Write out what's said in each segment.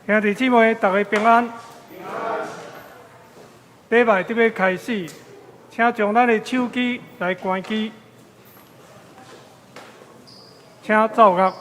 兄弟姊妹，大家平安。礼拜就要开始，请将咱的手机来关机，请奏乐。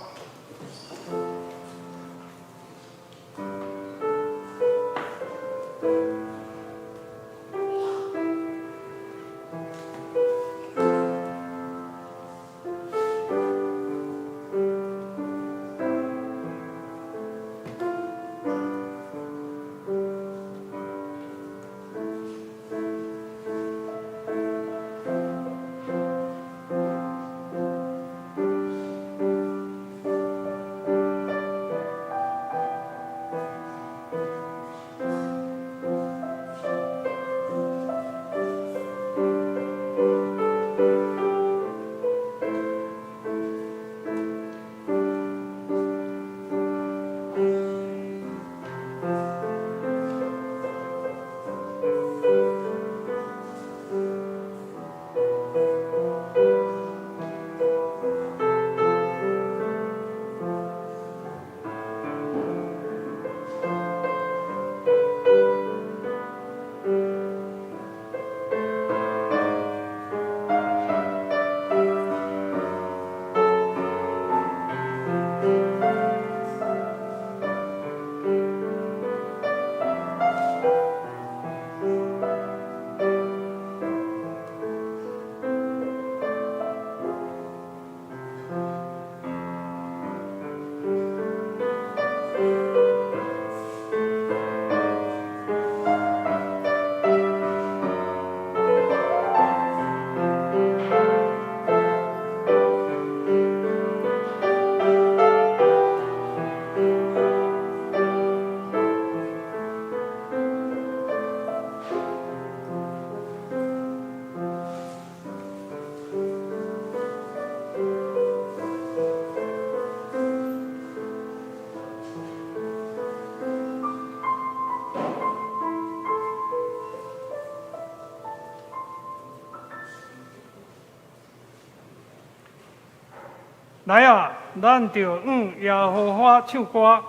来啊，咱就耶和华唱歌，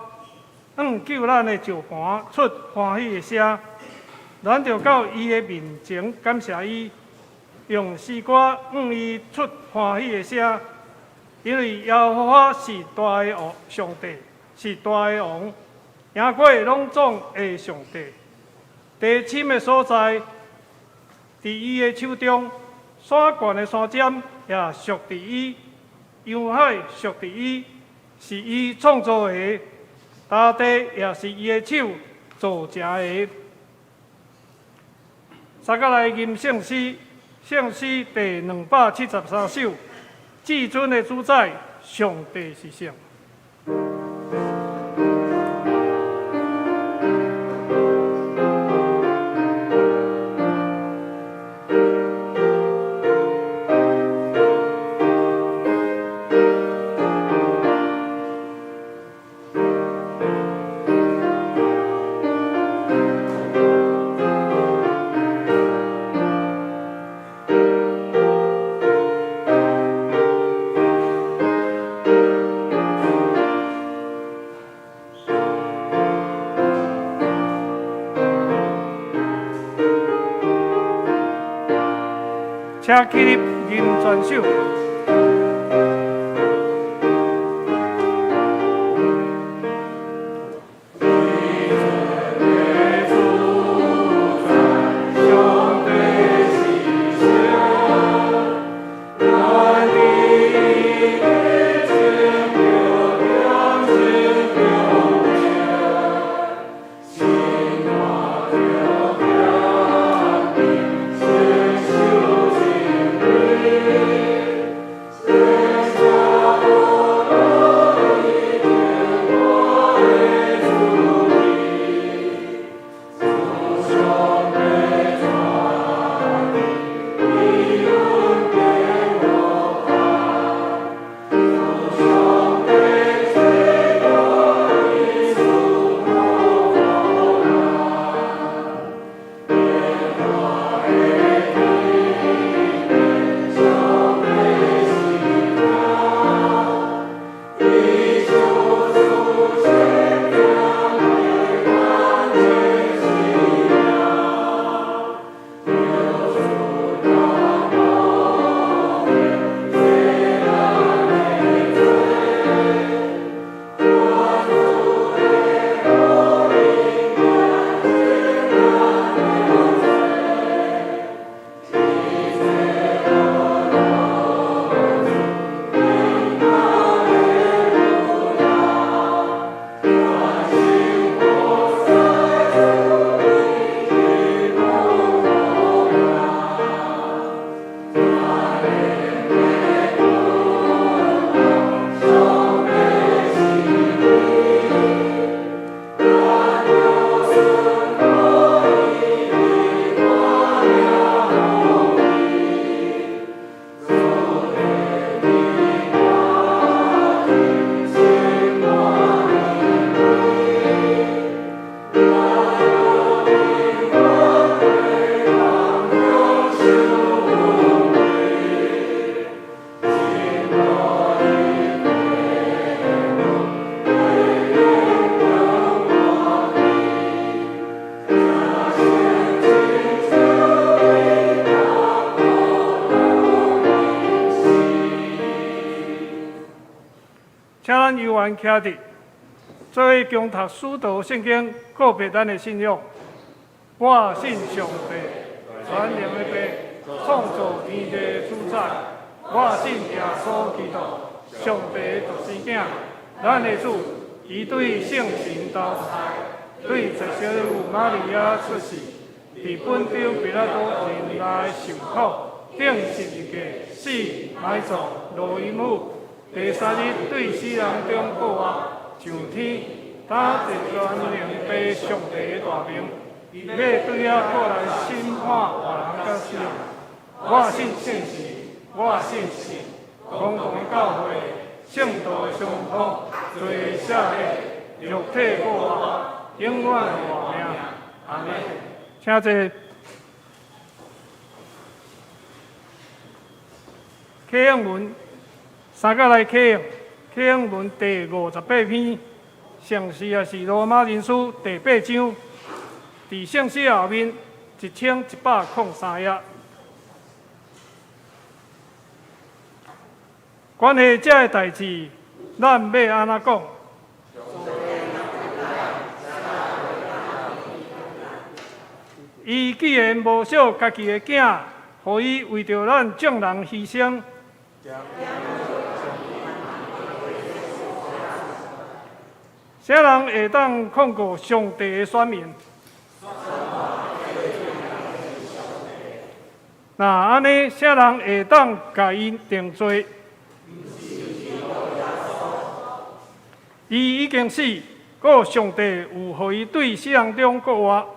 救咱的石盘出欢喜的声。咱就到伊的面前感谢伊，用诗歌伊出欢喜的声。因为耶和华是大的上帝，是大的王，赢过拢总的上帝。地深的所在，伫伊的手中；山悬的山尖也属伫伊。洋海属伫伊，是伊创造的；大地也是伊的手造成的。三甲来吟圣诗，圣诗第273首。至尊的主宰，上帝是圣。请起立吟全首。游玩徛伫，做伙共读使徒圣经，告别咱的信仰。我信上帝，全能的爸，创造天地主宰。我信耶稣基督，上帝独生囝，咱的主，伊对圣神投胎，对十小女玛利亚出世，伫本州彼拉多人内受苦，顶十字架，死埋葬，落阴府。第三日对死人中复活，上天，打着全能爸上帝的大名，要对遐过来审判活人甲死人。我信圣神，我信神，公共的教会，圣道相通，罪赦免，肉体复活，永远活命。阿门。请坐。启应文。三甲来启应文第58篇，上诗也是罗马人书第8章，伫圣诗后面1103页。关于这个代志，咱要安怎讲？伊既然无惜家己的囝，互伊为着咱众人牺牲。啥人会当控告上帝的选民？那安尼，啥人会当甲因定罪？伊已经死，故上帝有互伊对死人中复活。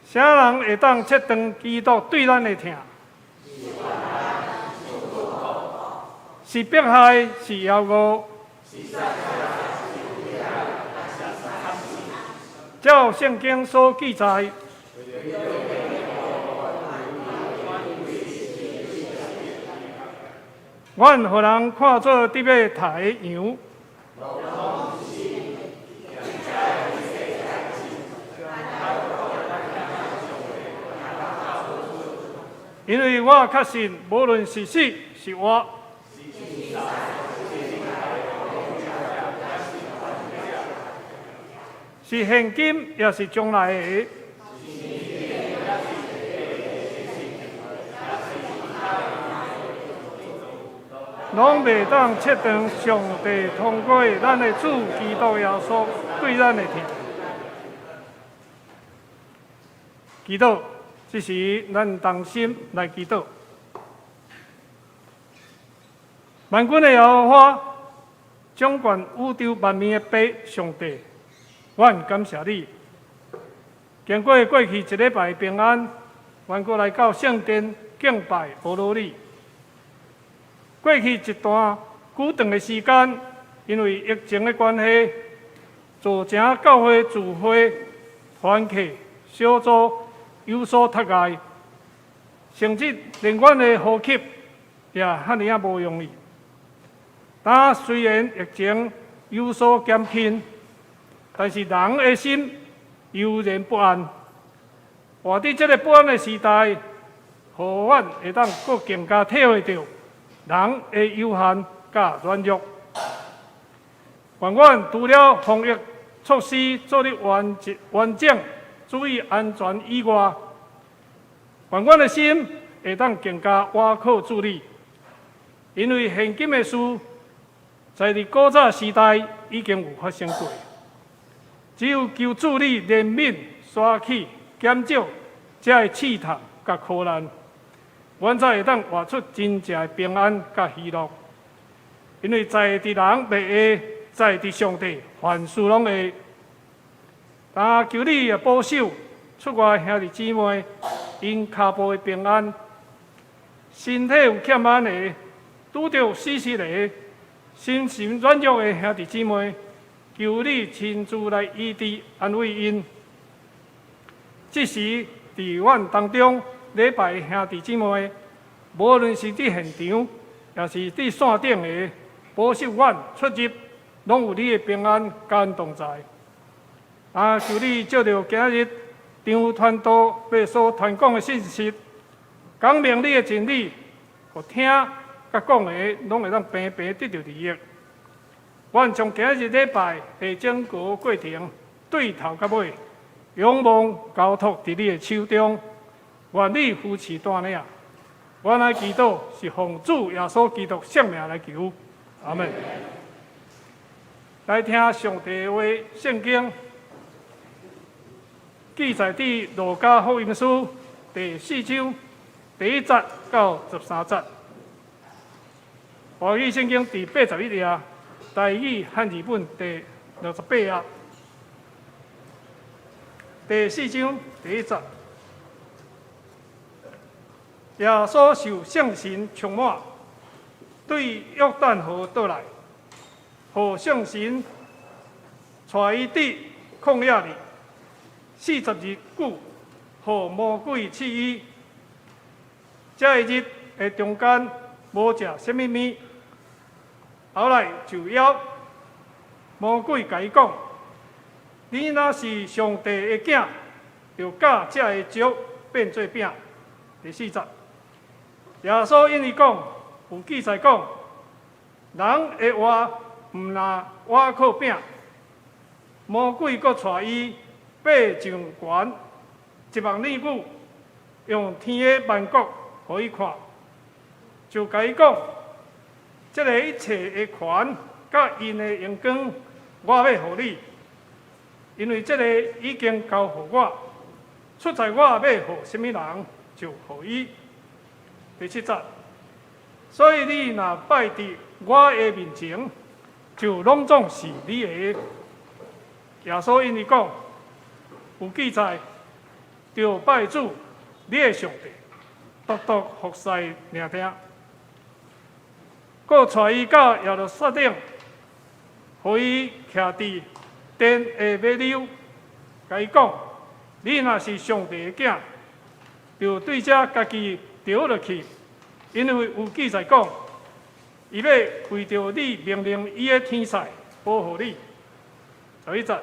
啥人会当切断基督对咱的疼？是迫害，是妖恶。照圣经所记载，阮互人看作伫要杀羊。因为我确信，无论是死是活，是现今也是将来的，拢袂当切断上帝通过咱的主基督耶稣对咱的疼。基督。这是咱同心来祈祷。万军的耶和华，掌管宇宙万面的爸上帝，阮感谢你。经过去一礼拜平安，阮过来到圣殿敬拜阿罗你。过去一段久长的时间，因为疫情的关系，造成教会聚会、团契、小组。有所脱碍，甚至连阮的呼吸也遐尼无容易。但虽然疫情有所减轻，但是人的心悠然不安。活伫这个不安的时代，互阮会当搁更加体会到人的有限甲软弱。愿阮除了防疫措施做得完整。注意安全以外，愿阮的心会当更加倚靠主你，因为现今的事，在你古早时代已经有发生过。只有求主你怜悯、刷起、减少这个试探甲苦难，阮才会当活出真正的平安甲喜乐。因为在地人袂会，在地上帝凡事拢会。但求你也保守出外兄弟姊妹，因脚步的平安，身体有欠安的，拄着死死的，心神软弱的兄弟姊妹，求你亲自来医治安慰因。这时伫阮当中礼拜兄弟姊妹，无论是伫现场，也是伫线顶的，保守阮出入，拢有你的平安感同在。求你照着今日张传道要所传讲的信息，讲明你的真理，互听甲讲的拢会当平平得到利益。阮从今日礼拜的整个过程对头到尾，仰望交托伫你的手中，愿你扶持带领。我来祈祷是奉主耶稣基督圣名来求，阿门。来听上帝的话，圣经记载伫路加福音书第4章第1节到13节。华语圣经第81页，台语汉字本第68页，第4章第1节。耶稣受圣神充满，对约旦河倒来，互圣神带伊伫旷野里40日久，互魔鬼试伊。这一日的中间无食什么物，后来就邀魔鬼甲伊讲：“你若是上帝的囝，就教这个石变做饼。”第4节。耶稣因伊讲，有记载讲，人的话毋若瓦靠饼，魔鬼阁带伊爬上悬，一望里宇，用天的万国互伊看，就甲伊讲，这个一切的权甲因的荣光，我要互你，因为这个已经交互我，出在我要互什么人，就互伊。第7节，所以你若拜伫我的面前，就拢总是你的。耶稣因伊讲，有记载，着拜主，你的上帝，独独服侍尔听。佫带伊到耶路撒冷，互伊徛伫殿的尾溜，甲伊讲：你若是上帝的囝，就对遮家己丢落去，因为有记载讲，伊要为着你命令伊的天使保护你。11节，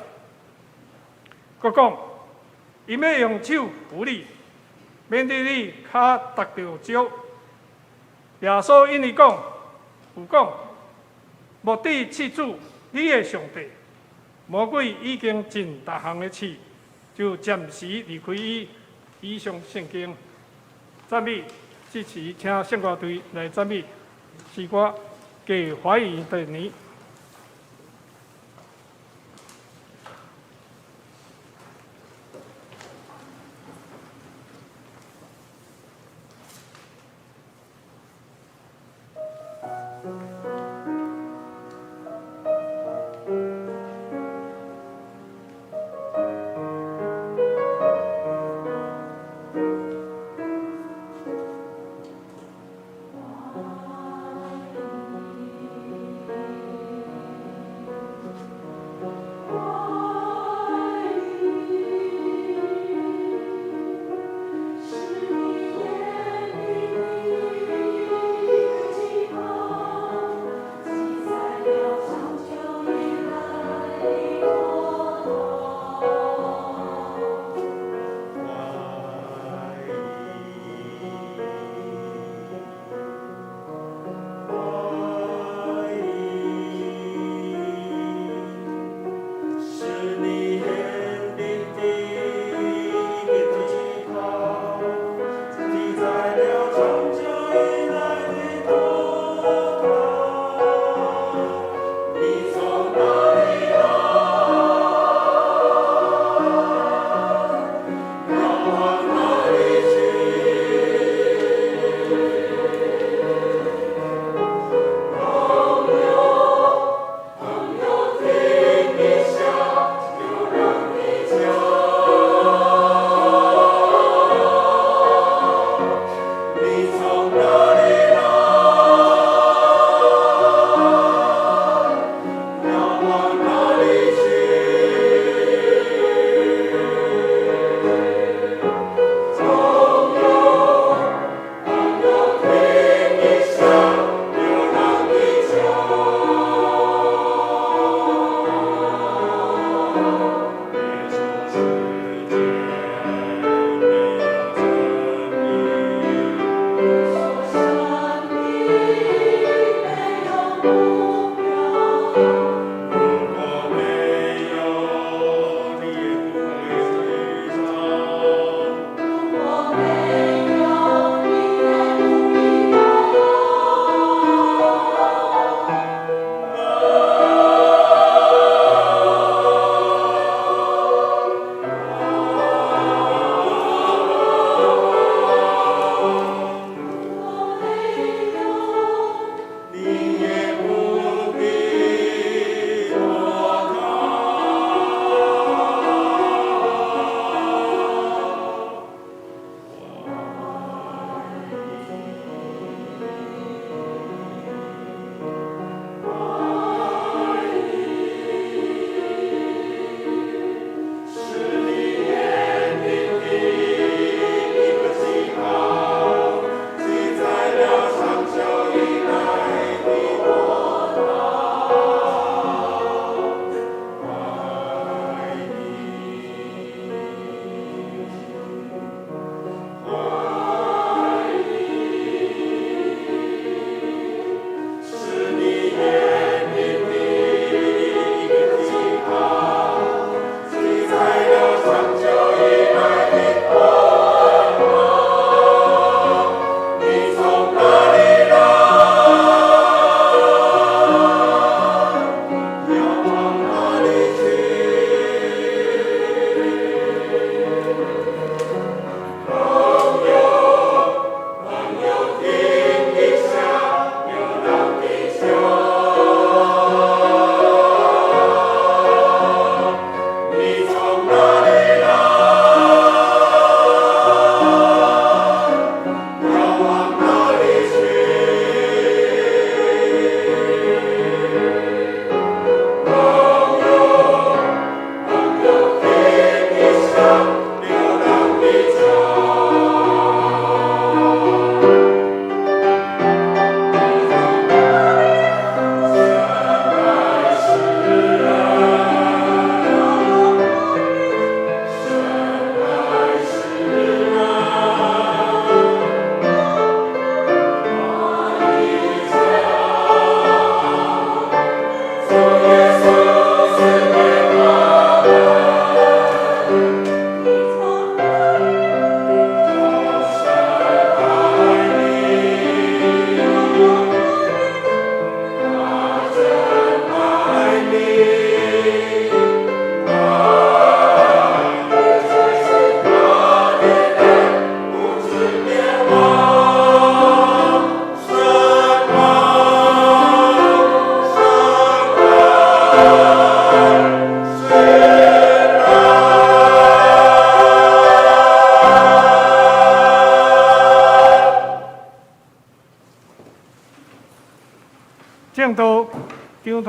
佮讲，伊要用手扶你，免得你脚踏着石。耶稣因伊讲，有讲，目的赐主你的上帝，魔鬼已经尽逐项的刺，就暂时离开伊。以上圣经。赞美，支持，请圣歌队来赞美诗歌《给怀疑的你》。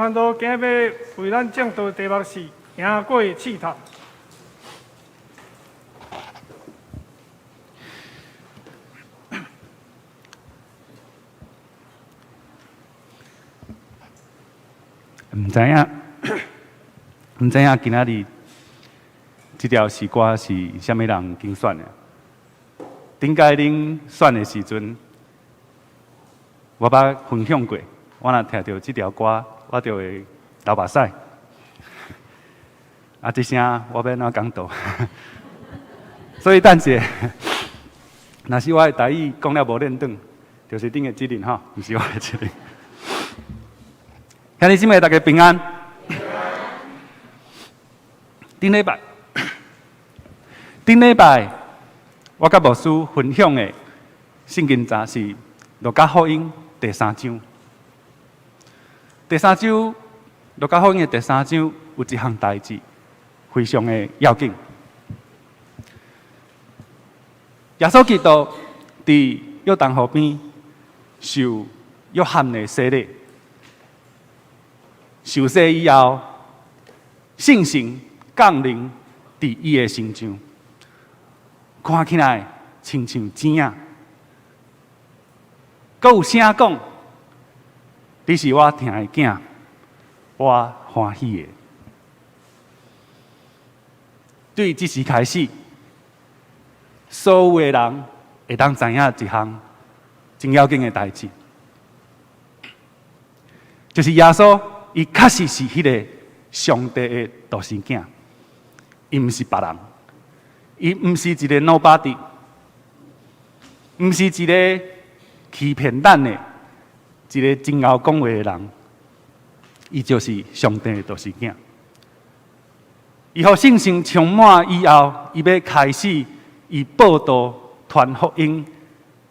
传道今要为咱正道的题目是赢过试探。唔知影，唔知影今仔日这条诗歌是虾米人竞选的？顶届恁选的时阵，我捌分享过，我若听到这条歌，我就会流目屎。啊，这声我要怎讲道？所以等下，若是我的台语讲了无练转，就是顶的责任吼，毋是我的责任。兄弟姊妹，大家平安。顶礼拜，我甲牧师分享的圣经章是《路加福音》第3章。第3章，《路加福音》的第3章有一项代志，非常的要紧。耶稣基督伫约旦河边受约翰的洗礼。受洗以后，圣神降临伫伊的身上，看起来亲像钱啊！阁有声讲：“你是我疼的囝，我欢喜的。”对即时开始，所有的人会当知影一项真要紧的代志，就是耶稣。伊确实是迄个上帝的独生囝，伊毋是别人，伊毋是一个 nobody， 毋是一个欺骗咱的、一个真敖讲话的人，伊就是上帝的独生囝。伊互圣神充满以后，伊要开始伊报道传福音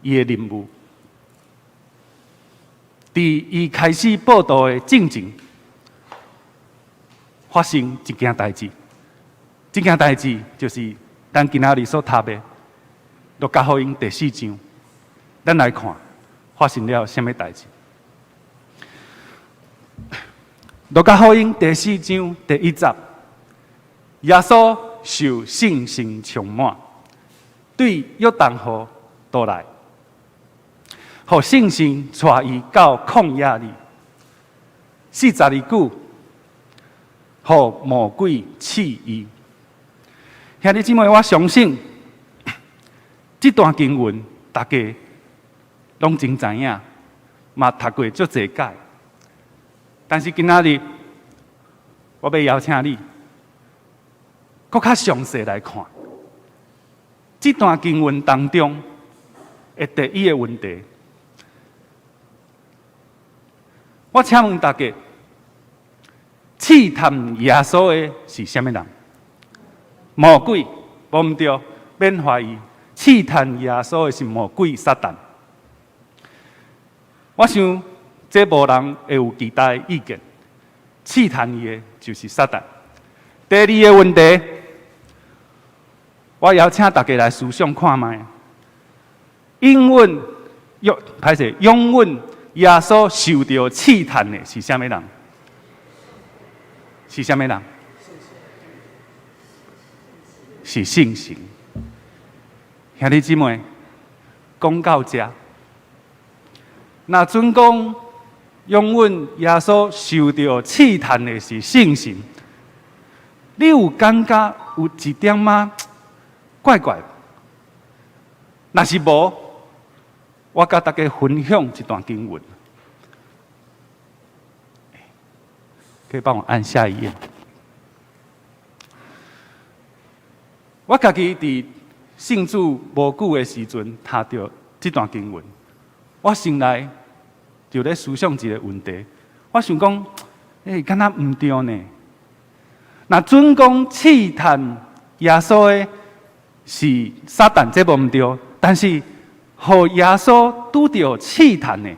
伊的任务。伫伊开始报道的进前，发生一件代志，这件代志就是咱今仔日所读的《路加福音》第4章。咱来看发生了什么代志。《路加福音》第4章第1节，耶稣受圣神充满，对约旦河倒来，互圣神带伊到旷野里，42久。互魔鬼试伊，兄弟姊妹，我相信这段经文大家拢真知影，嘛读过足侪解。但是今仔日，我要邀请你，搁较详细来看这段经文当中的第一个问题。我请问大家。试探耶稣的是什么人？魔鬼，无毋对，免怀疑。试探耶稣的是魔鬼撒旦。我想，这无人会有其他意见。试探伊的就是撒旦。第二个问题，我邀请大家来思想看卖。拥问耶稣受到试探的是什么人？是什么人？是圣神。兄弟姊妹，讲到这，那准讲拥问耶稣受到试探的是圣神，你有感觉有一点仔怪怪？若是无，我甲大家分享一段经文。可以帮我按下一页。我家己伫信主无久的时阵，读到这段经文，我心内就咧思想一个问题。我想讲，敢若毋对呢？那准讲试探耶稣的是撒旦，这无毋对。但是，互耶稣拄到试探的，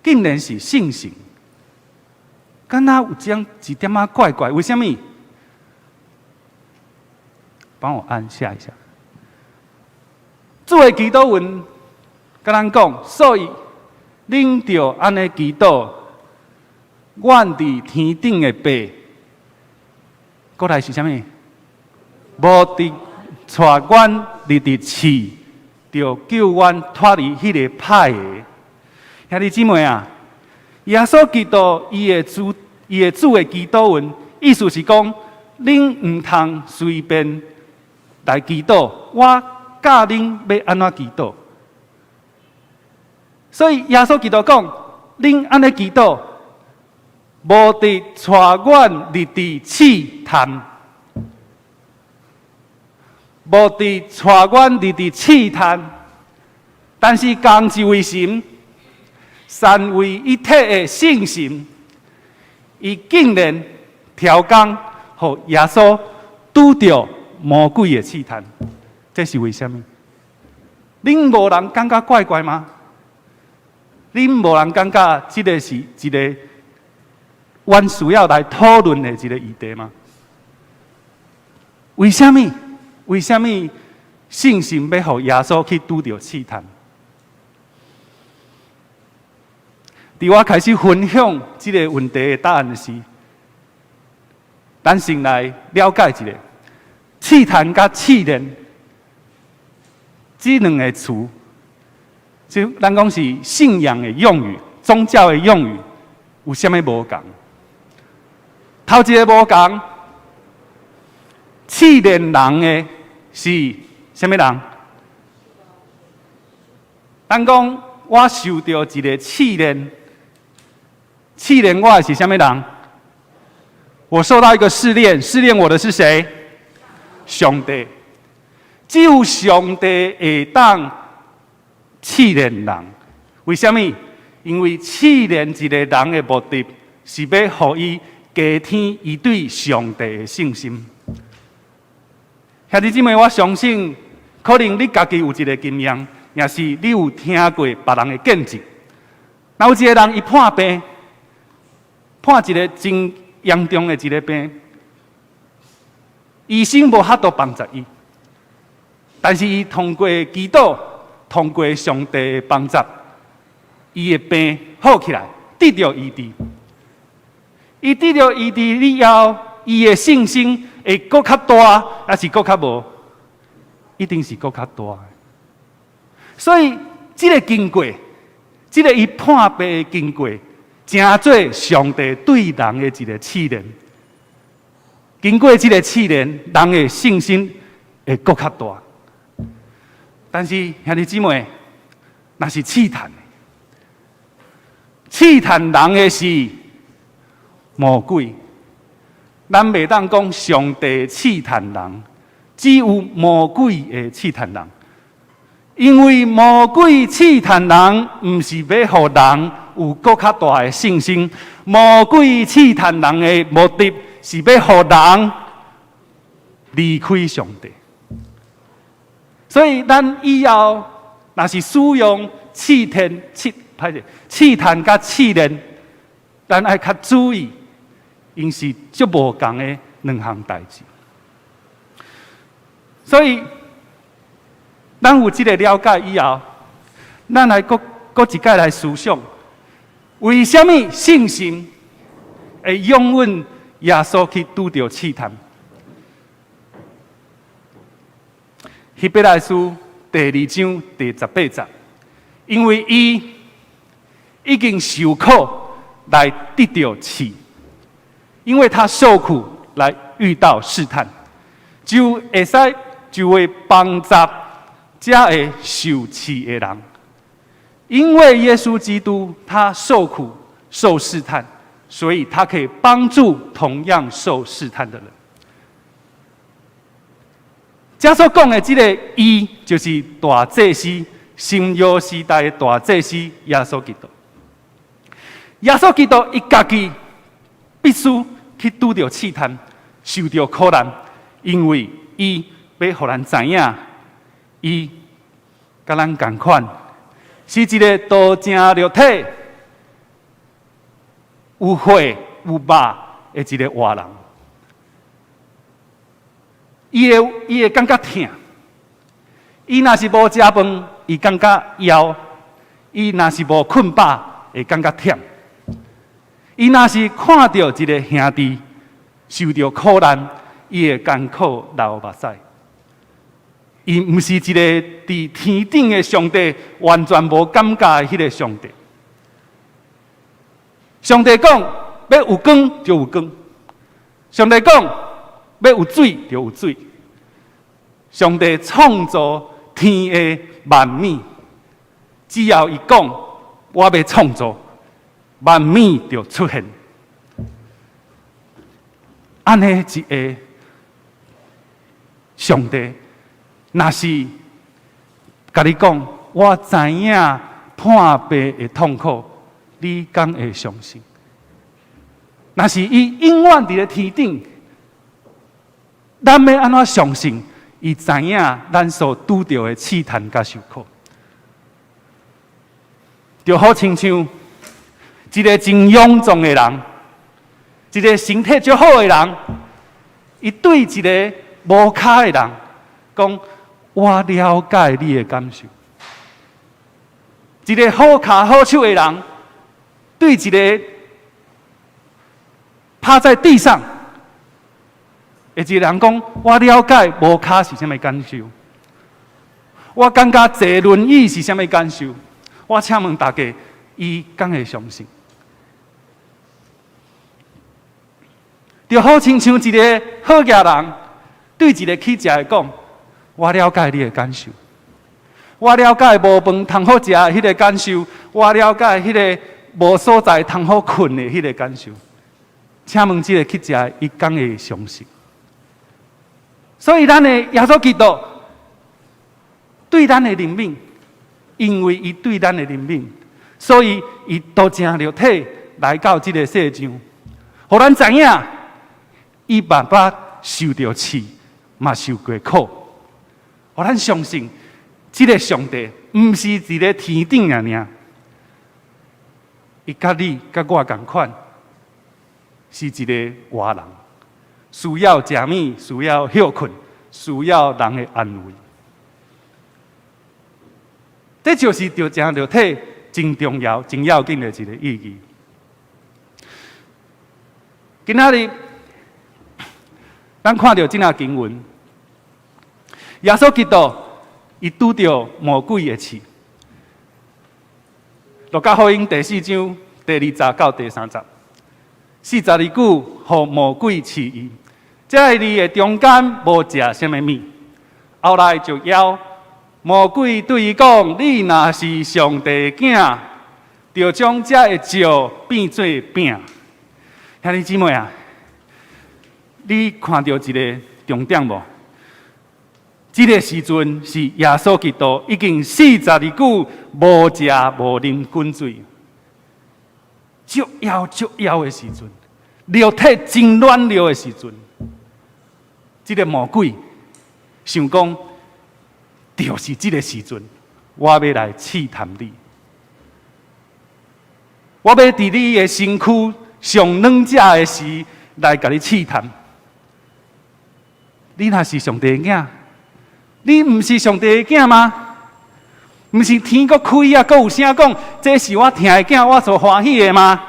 竟然是圣神。敢若有这样一点仔怪怪，为什么？帮我按下一下。主的祈祷文甲咱讲，所以恁着安尼祈祷，阮伫天顶的爸，过来是啥物？无伫带阮入伫市，就叫阮脱离迄个歹的。兄弟姊妹啊，耶稣基督伊的主的祈祷文，意思是讲，恁毋通随便来祈祷，我教恁要安怎祈祷。所以耶稣基督讲，恁安尼祈祷，无伫带阮入伫试探。无伫带阮入伫试探，但是同一位神，三位一体的圣神，伊竟然调工，互耶稣拄着魔鬼的试探，这是为什么？恁无人感觉怪怪吗？恁无人感觉这个是一个阮需要来讨论的一个议题吗？为什么？为什么圣神要互耶稣去拄着试探？伫我开始分享这个问题的答案时，咱先来了解一下试探甲试炼这两个词，就咱讲是信仰的用语、宗教的用语，有啥物无共？头一个无共，试炼人的。是什么人？咱讲我受到一个试炼，试炼我的是什么人？我受到一个试炼，试炼我的是谁？上帝。只有上帝会当试炼人。为什么？因为试炼一个人的目的，是要互伊加添伊对上帝的信心。兄弟姊妹，我相信，可能你家己有一个经验，也是你有听过别人的见证。若有一个人伊患病，患一个真严重的一个病，医生无法度帮助伊，但是伊通过祈祷，通过上帝的帮助，伊的病好起来，得到医治。伊得到医治以后，伊的信心会搁较大，还是搁较无？一定是搁较大。所以，这个经过，这个伊判病的经过，真做上帝对人的一个试炼。经过这个试炼，人的信心会搁较大。但是，兄弟姊妹，那是试探，试探人的是魔鬼。咱袂当讲上帝试探人，只有魔鬼会试探人。因为魔鬼试探人，毋是要互人有更较大的信心。魔鬼试探人的目的，是要互人离开上帝。所以，咱以后若是使用试探甲试炼，咱爱较注意。因是足无共的两项代志，所以咱有这个了解以后，咱来搁一摆来思想，为什么圣神会永远耶稣去拄着试探？希伯来书第2章第18节，因为伊已经受苦来得到试。因为他受苦来遇到试探，就会帮助这会受试的人。因为耶稣基督他受苦受试探，所以他可以帮助同样受试探的人。假所讲的这个伊，就是大祭司，新约时代的大祭司耶稣基督。耶稣基督伊家己必须去拄着试探，受着苦难，因为伊要互咱知影，伊甲咱同款，是一个道成肉体、有血有肉的一个活人。伊会感觉痛，伊若是无食饭，伊感觉枵；伊若是无困饱，会感觉忝。伊若是看到一个兄弟受到苦难，伊会艰苦流目屎。伊毋是一个伫天顶的上帝，完全无感觉的迄个上帝。上帝讲要有光就有光，上帝讲要有水就有水。上帝创造天的万物，只要伊讲我要创造，万物就出现。安尼一个上帝，若是甲你讲，我知影破病的痛苦，你敢会相信？若是伊永远伫咧天顶，咱要安怎相信？伊知影咱所拄到的试探甲受苦，就好亲像一个真勇壮的人，一个身体足好的人，伊对一个无骹的人讲：“我了解你的感受。”一个好骹好手的人，对一个趴在地上。一个人讲：“我了解无骹是啥物感受，我感觉坐轮椅是啥物感受。”我请问大家，伊敢会相信？就好亲像一个好野人对一个乞食的讲：“我了解你的感受，我了解无饭通好食的迄个感受，我了解迄个无所在通好困的迄个感受。”请问这个乞食，伊敢会相信？所以，咱的耶稣基督对咱的灵命，因为伊对咱的灵命，所以伊都成肉体来到这个世上，互咱知影，伊爸爸受着气，嘛受过苦，互咱相信，这个上帝毋是一个天顶尔，伊甲你甲我同款，是一个活人。需要食物，需要休困，需要人的安慰。这就是着成肉体真重要、真要紧的一个意义。今仔日，咱看到这样经文，耶稣基督伊拄着魔鬼的刺。路加福音第4章第20到第30。42句，互魔鬼刺伊。这字的中间无食什么物，后来就邀魔鬼对伊讲：“你若是上帝囝，就将这个石变做饼。”兄弟姊妹啊，你看到一个重点无？这个时阵是耶稣基督已经42句无食无啉滚水。足枵的时阵，肉体真软弱的时阵，这个魔鬼想讲，就是这个时阵，我要来试探你，我要伫你的身躯上软弱的时来甲你试探。你若是上帝的囝，你毋是上帝的囝吗？毋是天国开啊，阁有声讲，这是我疼的囝，我所欢喜的吗？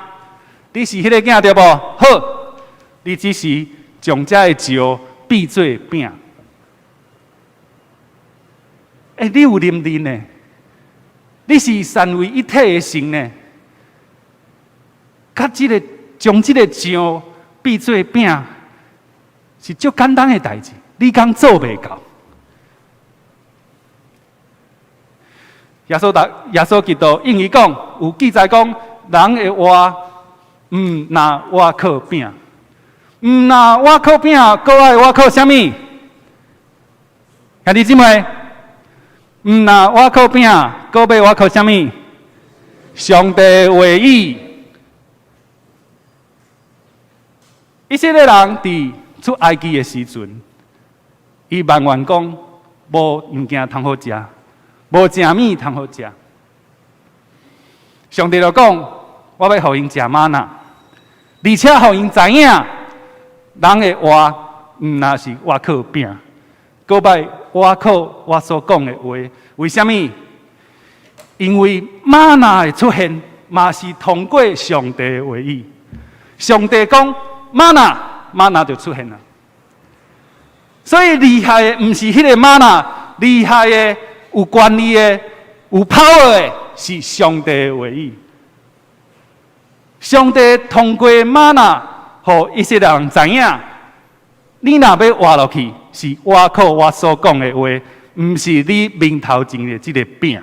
你是迄个囝对无？好，你只是将这个石变做饼。你有灵力呢？你是三位一体的神呢？将这个石变做饼，是足简单的代志，你敢做袂到？耶稣基督应伊讲，有记载讲，人的话，拿瓦靠饼，拿瓦靠饼，搁爱瓦靠什么？兄弟姊妹，拿瓦靠饼，搁要瓦靠什么？上帝话语。以色列人伫出埃及的时阵，伊万愿讲无物件通好食，无食物通好食。上帝就讲，我要互因食玛纳，而且互因知影，人的话若是我靠饼，搁要我靠我所讲的话。为什么？因为玛纳的出现，嘛是通过上帝的话语。上帝讲玛纳就出现了。所以厉害的不是迄个玛纳，厉害的有权力的、有 power 的是上帝的话语。上帝通过玛纳，互一些人知影，你若要活落去，是我靠我所讲的话，不是你面头前的这个饼。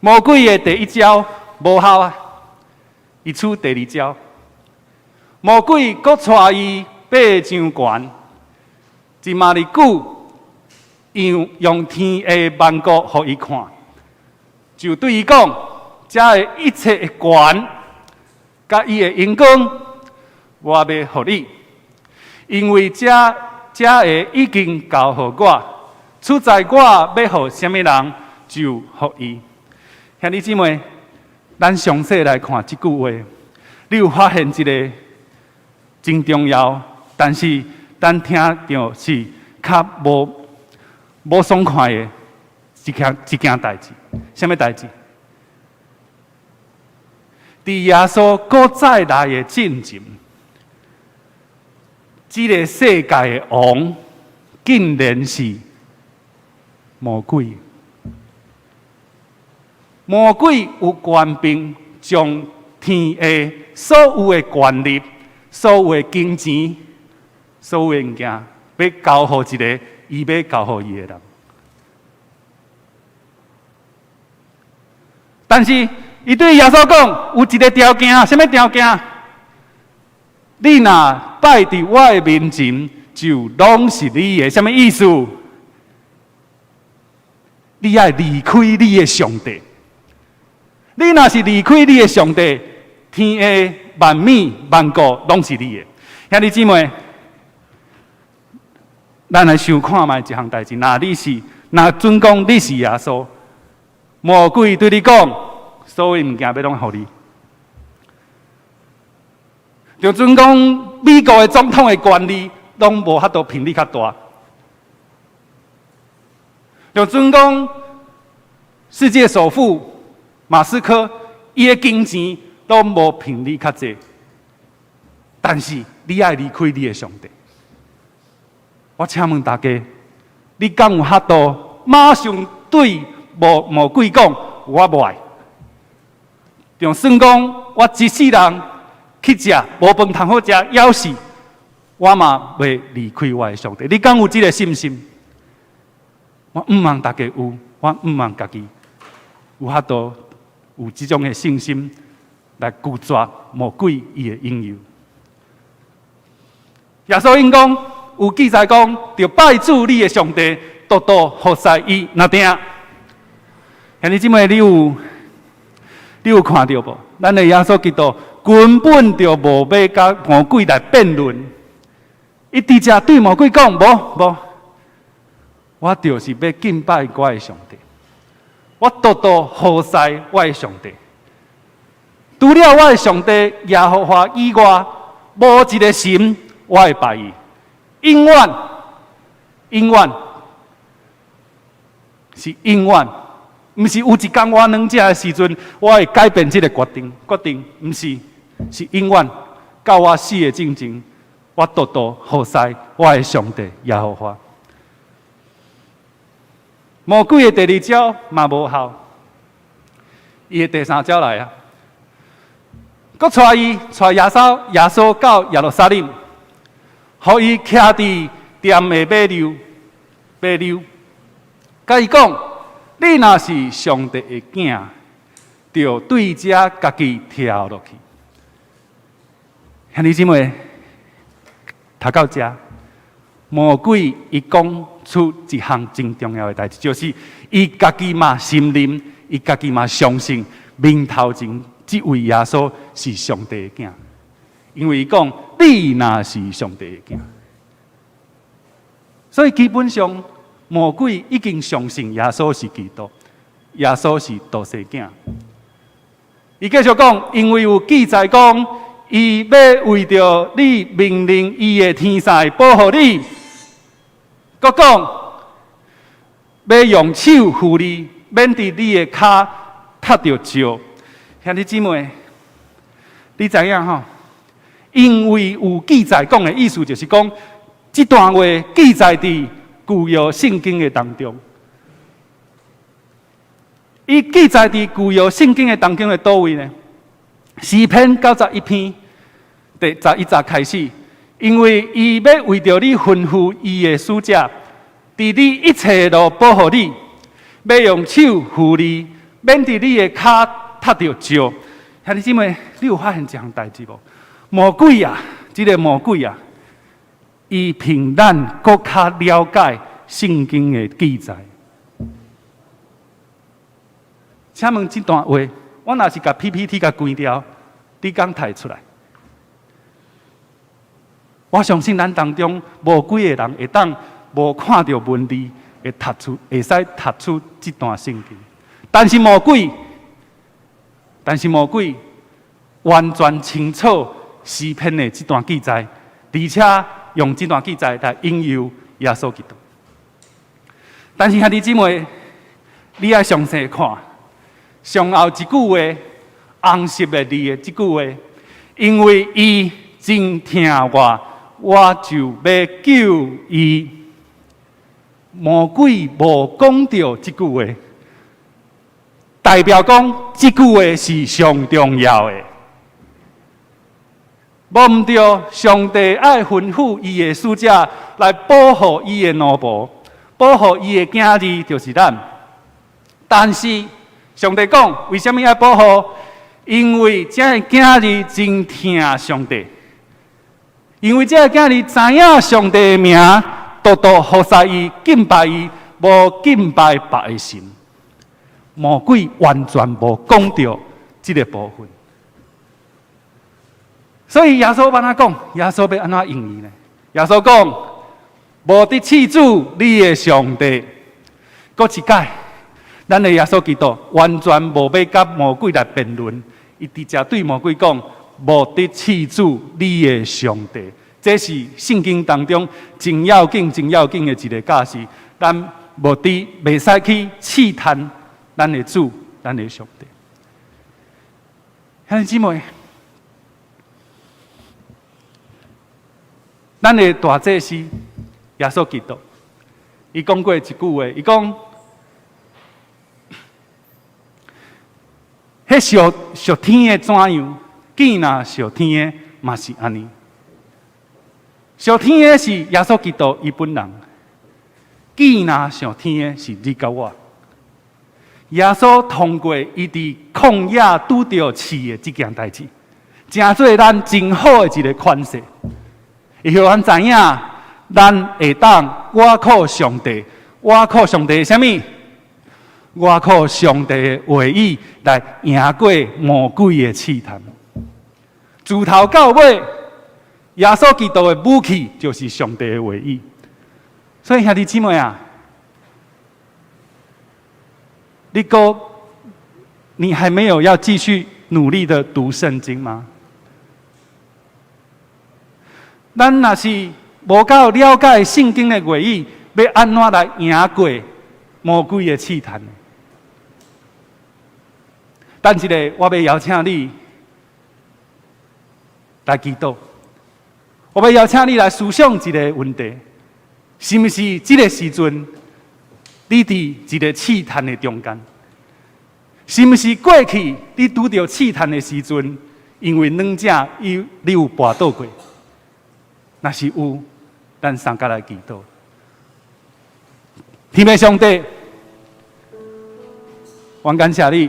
魔鬼的第一招无效啊，伊出第二招。魔鬼搁带伊爬上悬，一马日久，用天的万国互伊看，就对伊讲：这的一切的权，甲伊的荣光，我要互你，因为这的已经交互我，出在我要互什么人，就互伊。兄弟姊妹，咱详细来看这句话，你有发现一个真重要，但是咱听到是较无爽快的一件代志。什么代志？在耶稣搁再来的进前，这个世界的王竟然是魔鬼。魔鬼有权柄，将天下所有的权力、所有的金钱、所有的物件，要交互一个伊要交互伊的人。但是，伊对耶稣讲，有一个条件，什么条件？你若拜伫我的面前，就拢是你的。什么意思？你要离开你的上帝。你若是离开你的上帝，天下万米万国拢是你的。兄弟姊妹，咱来想看卖一项代志。若准讲你是耶稣，魔鬼对你讲，所有物件要拢互你。就准讲美国的总统的权力，拢无法度频率较大。就准讲世界首富马斯克，伊的金钱都无凭你较济，但是你爱离开你的上帝。我请问大家，你敢有法度马上对魔鬼讲我无爱？就算讲我一世人去食无饭通好食，要死，我嘛袂离开我的上帝。你敢有这个信心？我毋望大家有，我毋望家己有法度。有这种的信心来拒绝魔鬼伊的引诱。耶稣因讲有记载讲，着拜主你的上帝，多多服侍伊那定。兄弟姊妹，你有看到无？咱的耶稣基督根本就无要甲魔鬼来辩论，伊直接对魔鬼讲：无，我就是要敬拜我的上帝。我多多服侍我的上帝，除了我的上帝耶和华以外，无一个神我会拜伊，永远是永远，不是有一天我两者的时阵，我会改变这个决定，不是，是永远到我死的进前，我多多服侍我的上帝耶和华。魔鬼的第二招嘛无效，伊的第三招来啊！佮带耶稣到耶路撒冷，互伊徛伫店的马溜，甲伊讲：你若是上帝的囝，就对遮家己跳落去。兄弟姊妹，读到遮，魔鬼伊讲出一项真重要的代志，就是伊家己嘛信任，伊家己嘛相信面头前这位耶稣是上帝的囝，因为伊讲你若是上帝的囝，所以基本上魔鬼已经相信耶稣是基督，耶稣是道世囝。伊继续讲，因为有记载讲，伊要为着你命令伊的天使保护你。佮讲，要用手扶你，免得你的脚踏着石。兄弟姊妹，你知影吼？因为有记载讲的意思，就是讲这段话记载伫旧约圣经的当中。伊记载伫旧约圣经的当中的倒位呢？诗篇91篇第11节开始，因为伊要为着你吩咐伊的使者，伫你一切路保护你，要用手扶你，免伫你的脚踏着石。兄弟姊妹，你有发现一项代志无？魔鬼啊，这个魔鬼啊，伊凭咱更较了解圣经的记载。请问这段话，我若是甲 PPT 甲关掉，你敢提出来？我相信咱当中无几个人会当无看到文字，会使读出这段圣经。但是魔鬼完全清楚诗篇的这段记载，而且用这段记载来引诱耶稣基督。但是兄弟姊妹，你要详细看上后一句话，红色的字的这句话，因为伊真疼我，我就要救伊。魔鬼无讲到这句话，代表讲这句话是上重要的。无毋对，上帝爱吩咐伊的使者来保护伊的奴仆，保护伊的囝儿，就是咱。但是上帝讲，为什么要保护？因为这个囝儿真疼上帝，因为这个囝儿知影上帝的名，独独服侍伊、敬拜伊，无敬拜别的神。魔鬼完全无讲到这个部分。所以耶稣要安怎讲？耶稣要安怎应呢？耶稣讲：无得赐主你的上帝。搁一解，咱的耶稣基督完全无要甲魔鬼来辩论，伊直接对魔鬼讲：无得赐主你的上帝。这是圣经当中真要紧的一个假释。咱无得袂使去试探咱的主，咱的上帝。兄弟姊妹。咱的大祭司耶稣基督，伊讲过一句话，伊讲：迄属天的怎样，见若属天的嘛是安尼。属天的是耶稣基督伊本人，见若属天的是你甲我。耶稣通过伊伫旷野拄着刺的这件代志，成做咱真好的一个款式。伊让咱知影，咱会当我靠上帝，我靠上帝什么？我靠上帝的话语来赢过魔鬼的试探。自头到尾，耶稣基督的武器就是上帝的话语。所以兄弟姊妹啊，你还没有要继续努力的读圣经吗？咱若是无够了解圣经的话语，要安怎来赢过魔鬼的试探？等一下，我要邀请你来祈祷。我要邀请你来思想一个问题：是不是这个时阵，你伫一个试探的中间？是不是过去你拄到试探的时阵，因为软者你有跋倒过？若是有，咱三甲来祈祷。天父上帝，我感谢你，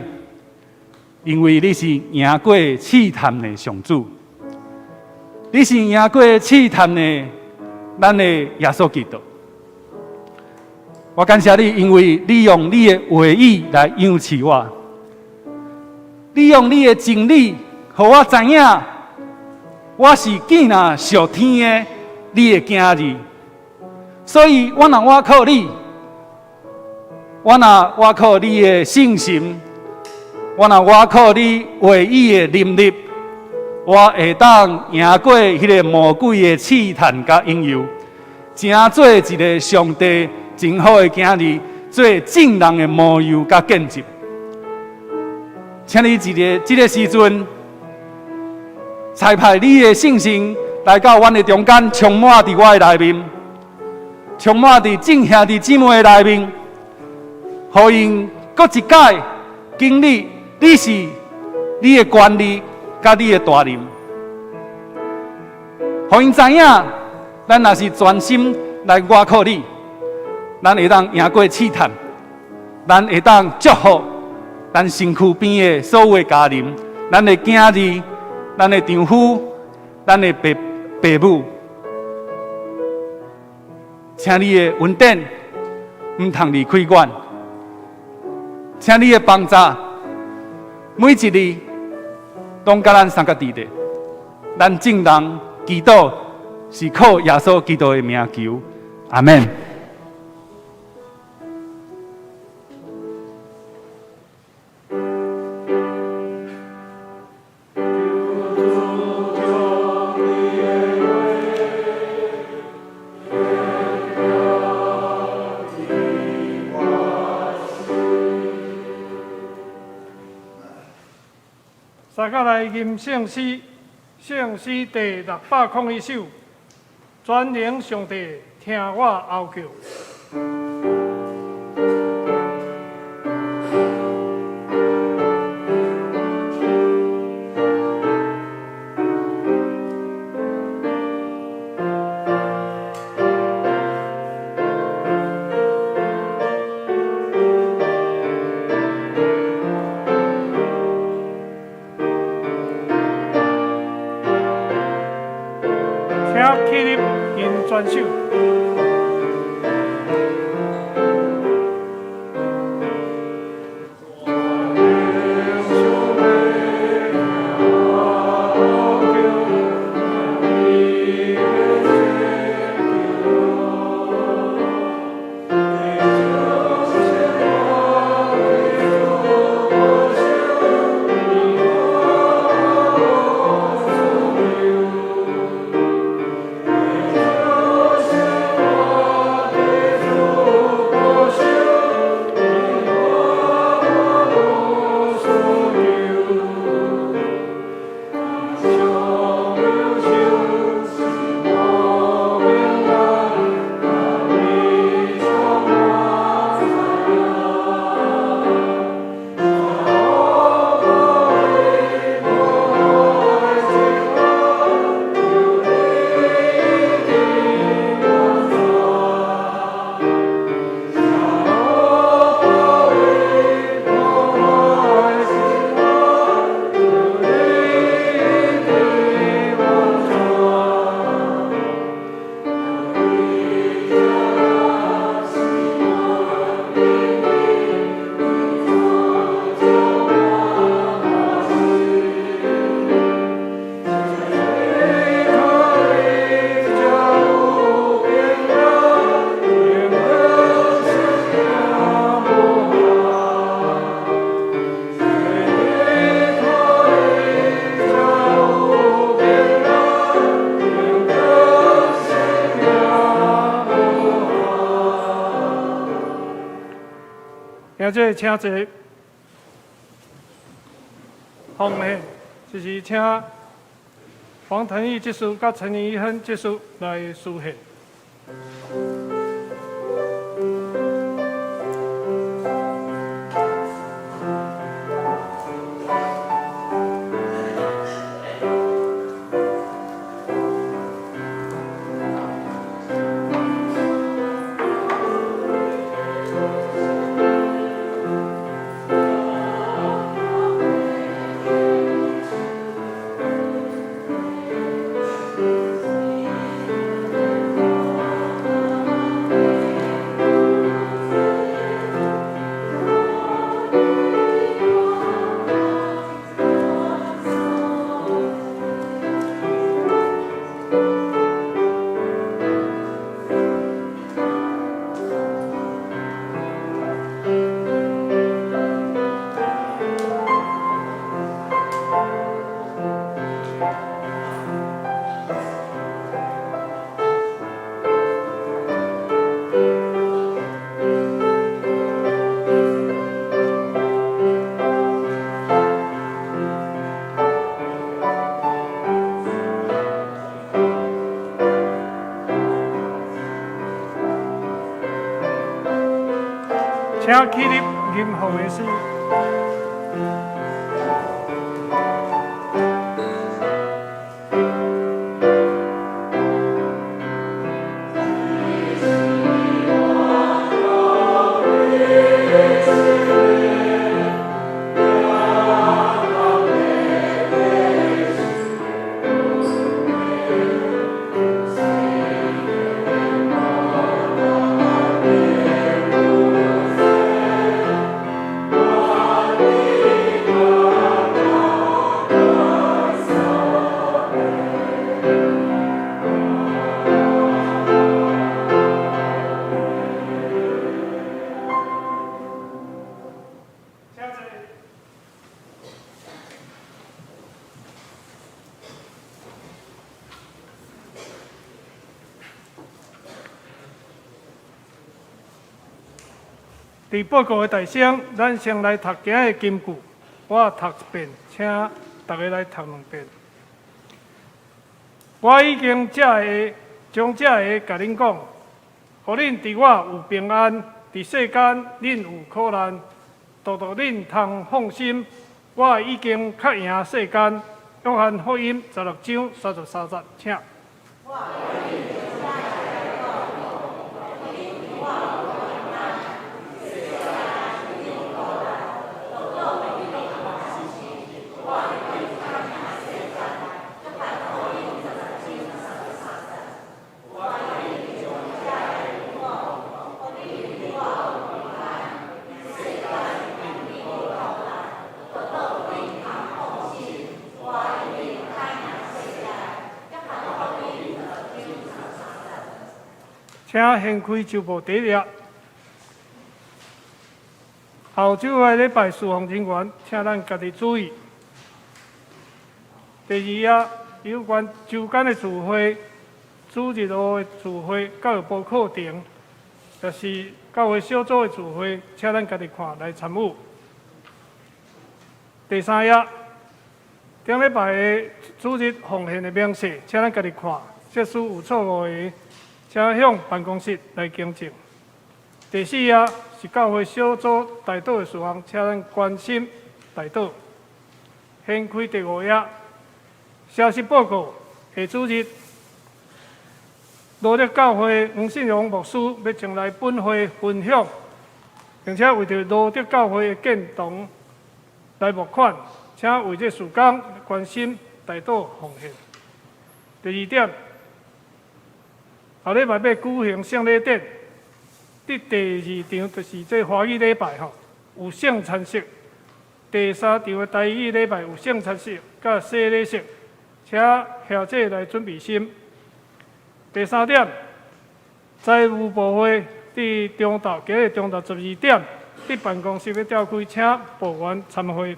因为你是赢过试探的上主，你是赢过试探的咱的耶稣基督。我感谢你，因为你用你的话语来养赐我，你用你的真理，让我知影。我是见若属天的你的囝儿，所以我若我靠你，我若我靠你的信心，我若我靠你话语的能力，我会当赢过迄个魔鬼的试探甲引诱，成做一个上帝真好的囝儿，做正人的模样甲见证。请你这个时阵，差派你的圣神来到阮的中间，充满伫我的内面，充满伫众兄弟姊妹的内面，互因搁一摆经历你是你的管理甲你的大能，互因知影，咱若是专心来外靠你，咱会当赢过试探，咱会当祝福咱身躯边的所有的家人，咱的囝儿，咱的丈夫，咱的爸母，请你的恩典唔通离开阮，请你的帮助，每一日拢甲咱三个弟弟，咱众人祈祷是靠耶稣基督的名求，阿门。三甲来吟圣诗，圣诗第601首，全能上帝听我呼叫。请起立吟全首。现在请坐，奉献就是请黄腾义技术甲陈怡亨技术来书献。请起立任何的事。伫报告的大声，咱先来读今日的金句，我读一遍，请大家来读两遍。我已经将这个甲恁讲，互恁伫我有平安，伫世间恁有苦难，独独恁通放心，我已经较赢世间。约翰福音16章33节，请。请掀开周报第一页。后周的礼拜侍奉人员，请咱家己注意。第二页有关周间的聚会、主日后的聚会，教育部课程，就是教会小组的聚会，请咱家己看来参与。第三页顶礼拜的主日奉献的明细，请咱家己看，即使有错误的，请向办公室来更正。第四页是教会小组代祷的事项，请咱关心代祷。掀开第5页，消息报告下主日，罗德教会黄信荣牧师要前来本会分享，并且为着罗德教会的建堂来募款，请为这事工关心代祷奉献。第2点。后礼拜要举行圣礼典，第2场就是这华语礼拜吼，有圣餐式；第3场的台语礼拜有圣餐式甲洗礼式，请校姐来准备心。第3点，财务部会伫中昼，今日中昼12点，伫办公室要召开，请部员参会。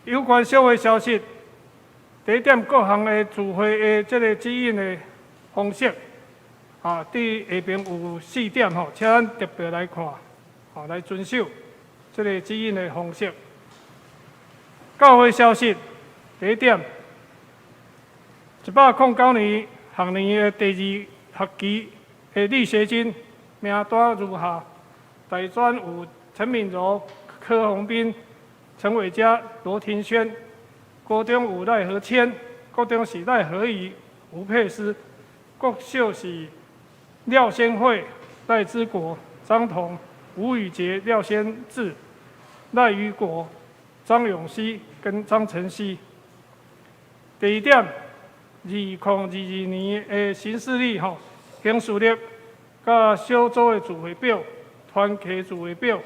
有关小会消息，第1点，各项的聚会的这个指引的方式，伫下边有4点吼，请咱特别来看，来遵守这个指引的方式。教会消息，第1点，109年学年的第2学期的历学金名单如下：大专有陈敏柔、柯宏斌、陈伟嘉、罗庭轩；高中有赖和谦，高中是赖和仪、吴佩斯。国秀是廖先惠、赖之国、张彤、吴宇杰、廖先志、赖于国、张永熙跟张晨曦。第2点，2022年的行事历行事历甲小组的聚会表、团契聚会表，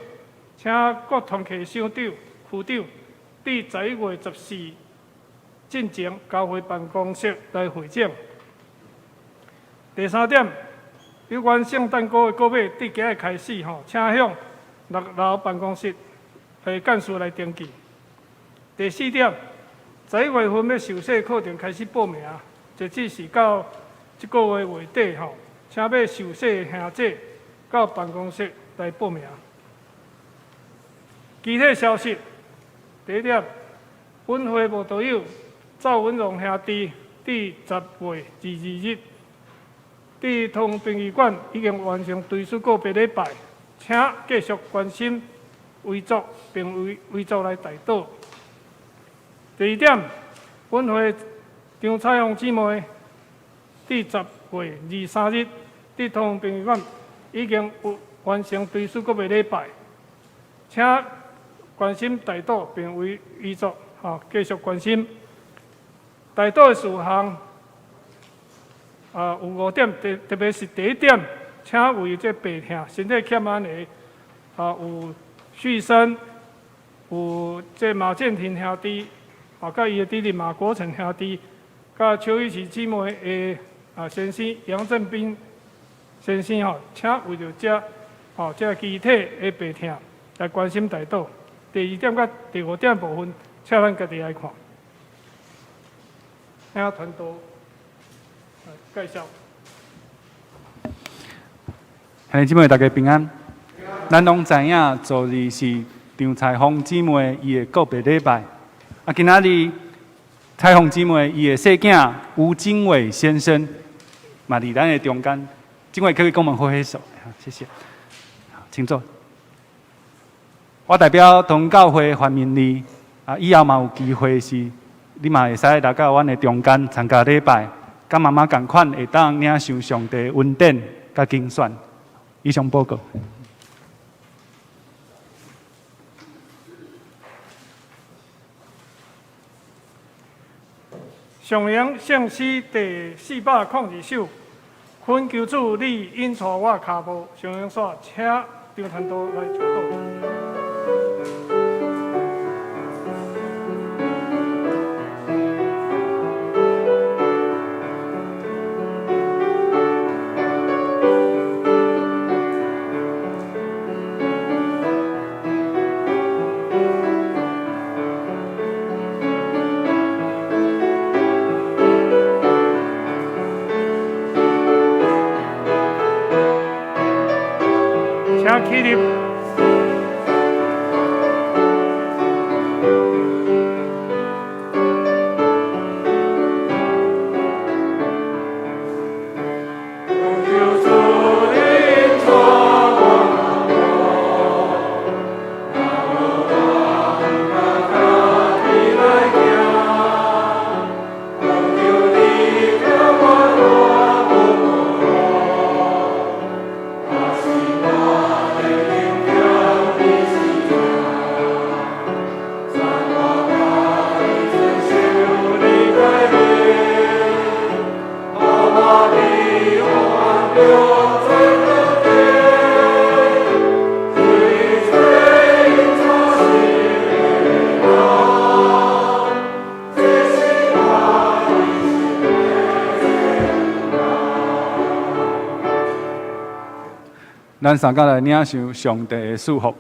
请各团契首长、区长伫11月14进前交会办公室来会诊。第3点，有关圣诞歌的购买，伫今日开始请向6楼办公室的干事来登记。第4点，11月份要受洗课程开始报名，截止是到这个月底请要受洗的兄弟到办公室来报名。具体消息，第1点，本会无导友赵文荣兄弟伫10月22日。伫通殡仪馆已经完成追思告别礼拜，请继续关心遗族，并为遗族来代祷。第二点，本会张彩虹姊妹伫10月23日伫桃园殡仪馆已经有完成追思告别礼拜，请关心代祷，并为遗族继续关心。代祷的事项有5点，特别是第一点，请为这病痛、身体欠安的有旭升，有这马建庭兄弟，甲伊的弟弟马国成兄弟，甲邱玉琪姊妹的先生杨正斌先生请为着这机体的病痛来关心代祷。第2点甲第5点部分，请咱家己来看。请团队介绍。兄弟姊妹，大家平安。咱拢知影，昨日是张彩虹姊妹伊的告别礼拜。今仔日彩虹姊妹伊的细囝吴经纬先生嘛伫咱的中间。经纬可以跟我们挥挥手，谢谢。好，请坐。我代表同教会欢迎你。以后嘛有机会是，你嘛会使来到阮的中间参加礼拜，甲妈妈共款会当领受上帝恩典甲竞选。以上报告。上扬圣诗第402首，恳求主你引带我脚步。上扬煞，请张团队来主导。请起立。咱三甲来领受上帝的祝福，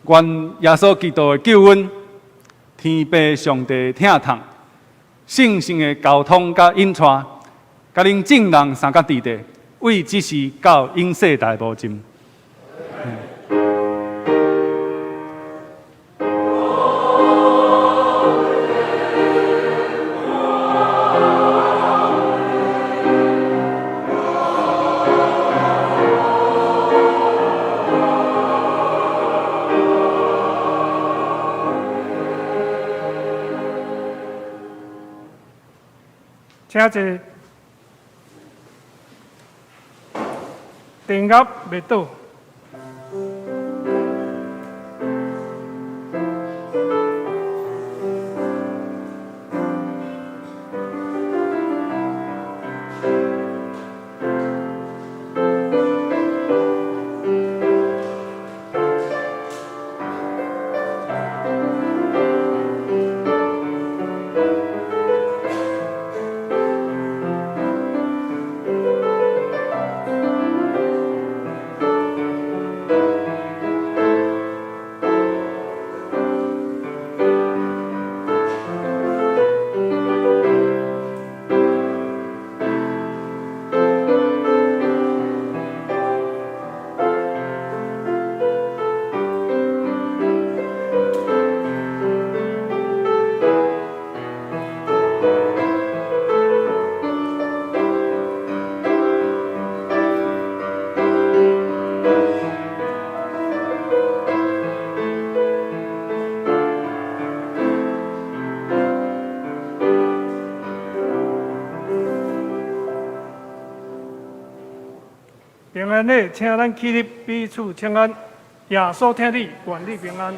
愿耶稣基督的救恩、天父上帝疼痛、圣性的交通甲引带，甲恁众人三甲伫地，为即时到永世大无尽。请坐，电压未倒。平安的，请咱起立彼此请安。耶稣听你，愿你平安。